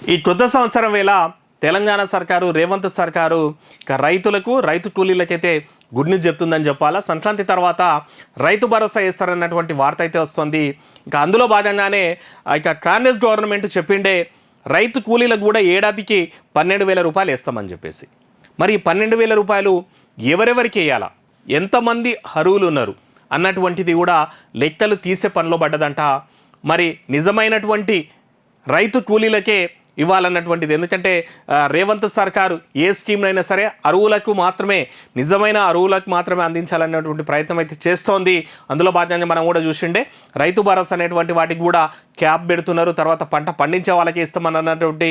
ఈ కొత్త సంవత్సరం వేళ తెలంగాణ సర్కారు రేవంత్ సర్కారు ఇక రైతు కూలీలకైతే గుడ్ న్యూస్ చెప్తుందని చెప్పాలా. సంక్రాంతి తర్వాత రైతు భరోసా వేస్తారన్నటువంటి వార్త అయితే వస్తుంది. ఇక అందులో భాగంగానే ఇక కాంగ్రెస్ గవర్నమెంట్ చెప్పిండే రైతు కూలీలకు కూడా ఏడాదికి 12,000 రూపాయలు వేస్తామని చెప్పేసి. మరి 12,000 రూపాయలు ఎవరెవరికి వేయాలా, ఎంతమంది అర్హులు ఉన్నారు అన్నటువంటిది కూడా లెక్కలు తీసే పనిలో పడ్డదంట. మరి నిజమైనటువంటి రైతు కూలీలకే ఇవ్వాలన్నటువంటిది. ఎందుకంటే రేవంత్ సర్కారు ఏ స్కీమ్ అయినా సరే నిజమైన అరువులకు మాత్రమే అందించాలన్నటువంటి ప్రయత్నం అయితే చేస్తోంది. అందులో భాగంగా మనం కూడా చూసిండే రైతు భరోసా అనేటువంటి వాటికి కూడా క్యాప్ పెడుతున్నారు. తర్వాత పంట పండించే వాళ్ళకి ఇస్తామన్నటువంటి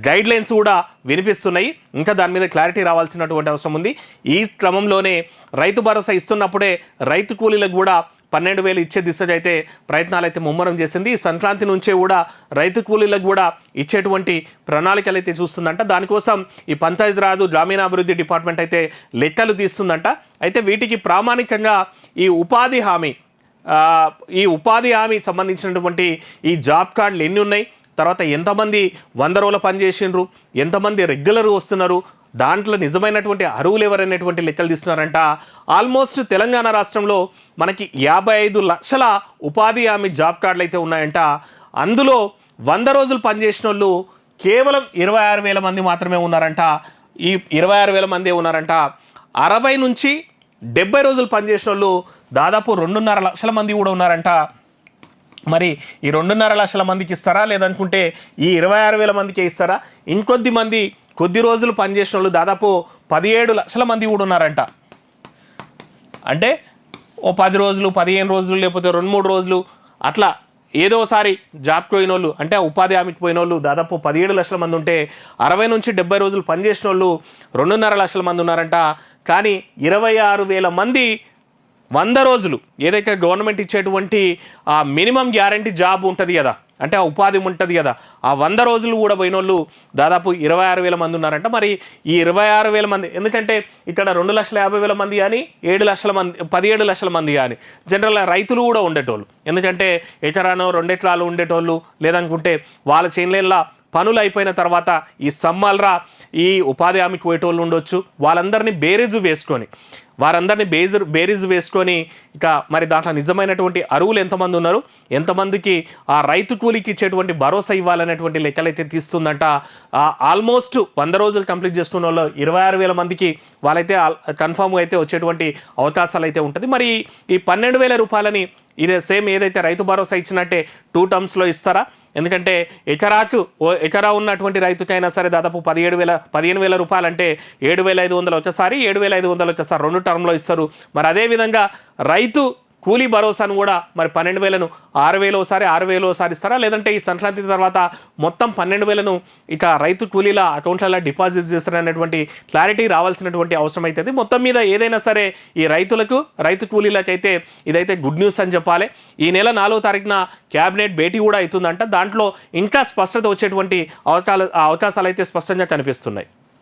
గైడ్ లైన్స్ కూడా వినిపిస్తున్నాయి. ఇంకా దాని మీద క్లారిటీ రావాల్సినటువంటి అవసరం ఉంది. ఈ క్రమంలోనే రైతు భరోసా ఇస్తున్నప్పుడే రైతు కూలీలకు కూడా 12,000 ఇచ్చే దిశగా అయితే ప్రయత్నాలు అయితే ముమ్మరం చేసింది. సంక్రాంతి నుంచే కూడా రైతు కూలీలకు కూడా ఇచ్చేటువంటి ప్రణాళికలు అయితే చూస్తుందంట. దానికోసం ఈ పంచాయతీరాజ్ గ్రామీణాభివృద్ధి డిపార్ట్మెంట్ అయితే లెక్కలు తీస్తుందంట. అయితే వీటికి ప్రామాణికంగా ఈ ఉపాధి హామీ సంబంధించినటువంటి ఈ జాబ్ కార్డులు ఎన్ని ఉన్నాయి, తర్వాత ఎంతమంది 100 రోజుల పని చేసిండ్రు, ఎంతమంది రెగ్యులర్ వస్తున్నారు, దాంట్లో నిజమైనటువంటి అర్హులు ఎవరైనటువంటి లెక్కలు తీస్తున్నారంట. ఆల్మోస్ట్ తెలంగాణ రాష్ట్రంలో మనకి 55 లక్షల ఉపాధి హామీ జాబ్ కార్డులు అయితే ఉన్నాయంట. అందులో 100 రోజులు పనిచేసిన వాళ్ళు కేవలం 26,000 మంది మాత్రమే ఉన్నారంట. ఈ 26,000 మంది ఉన్నారంట. 60 నుంచి 70 రోజులు పనిచేసిన వాళ్ళు దాదాపు 2.5 లక్షల మంది కూడా ఉన్నారంట. మరి ఈ 2.5 లక్షల మందికి ఇస్తారా, లేదనుకుంటే ఈ 26,000 మందికే ఇస్తారా? ఇంకొద్ది మంది కొద్ది రోజులు పనిచేసిన వాళ్ళు దాదాపు 17 లక్షల మంది కూడా ఉన్నారంట. అంటే ఓ 10 రోజులు 15 రోజులు లేకపోతే 2-3 రోజులు అట్లా ఏదోసారి జాబ్కి పోయిన వాళ్ళు, అంటే ఉపాధి హామీకి పోయిన వాళ్ళు దాదాపు 17 లక్షల మంది ఉంటే 60 నుంచి 70 రోజులు పనిచేసిన వాళ్ళు 2.5 లక్షల మంది ఉన్నారంట. కానీ 26,000 మంది 100 రోజులు ఏదైతే గవర్నమెంట్ ఇచ్చేటువంటి ఆ మినిమం గ్యారంటీ జాబ్ ఉంటుంది కదా, అంటే ఆ ఉపాధి ఉంటుంది కదా, ఆ 100 రోజులు కూడా పోయిన వాళ్ళు దాదాపు 26,000 మంది ఉన్నారంట. మరి ఈ 26,000 మంది, ఎందుకంటే ఇక్కడ 2,50,000 మంది కానీ 7 లక్షల మంది 17 లక్షల మంది కానీ జనరల్గా రైతులు కూడా ఉండేటోళ్ళు. ఎందుకంటే ఎకరానో 2 ఎకరాలు ఉండేటోళ్ళు, లేదనుకుంటే వాళ్ళ చేనుల పనులు అయిపోయిన తర్వాత ఈ సమ్మల్రా ఈ ఉపాధి హామీకి పోయేటోళ్ళు ఉండొచ్చు. వారందరినీ బేరీజు వేసుకొని ఇక మరి దాంట్లో నిజమైనటువంటి అర్హులు ఎంతమంది ఉన్నారు, ఎంతమందికి ఆ రైతు కూలికి ఇచ్చేటువంటి భరోసా ఇవ్వాలనేటువంటి లెక్కలైతే తీస్తుందంట. ఆల్మోస్ట్ 100 రోజులు కంప్లీట్ చేసుకున్న వాళ్ళు 26,000 మందికి వాళ్ళైతే కన్ఫామ్గా అయితే వచ్చేటువంటి అవకాశాలు అయితే ఉంటుంది. మరి ఈ 12,000 రూపాయలని ఇదే సేమ్ ఏదైతే రైతు భరోసా ఇచ్చినట్టే 2 టర్మ్స్లో ఇస్తారా? ఎందుకంటే ఎకరా ఉన్నటువంటి రైతుకైనా సరే దాదాపు 15,000 రూపాయలు అంటే 7,500 ఒకసారి 7,500 ఒకసారి 2 టర్మ్లో ఇస్తారు. మరి అదేవిధంగా రైతు కూలీ భరోసాను కూడా మరి 12,000ను 6,000 ఒకసారి 6,000 ఒకసారి ఇస్తారా, లేదంటే ఈ సంక్రాంతి తర్వాత మొత్తం 12,000ను ఇక రైతు కూలీల అకౌంట్లలో డిపాజిట్ చేస్తారనేటువంటి క్లారిటీ రావాల్సినటువంటి అవసరం అవుతుంది. మొత్తం మీద ఏదైనా సరే ఈ రైతు కూలీలకైతే ఇదైతే గుడ్ న్యూస్ అని చెప్పాలి. ఈ నెల 4వ తారీఖున క్యాబినెట్ భేటీ కూడా అవుతుందంట. దాంట్లో ఇంకా స్పష్టత వచ్చేటువంటి అవకాశాలు అయితే స్పష్టంగా కనిపిస్తున్నాయి.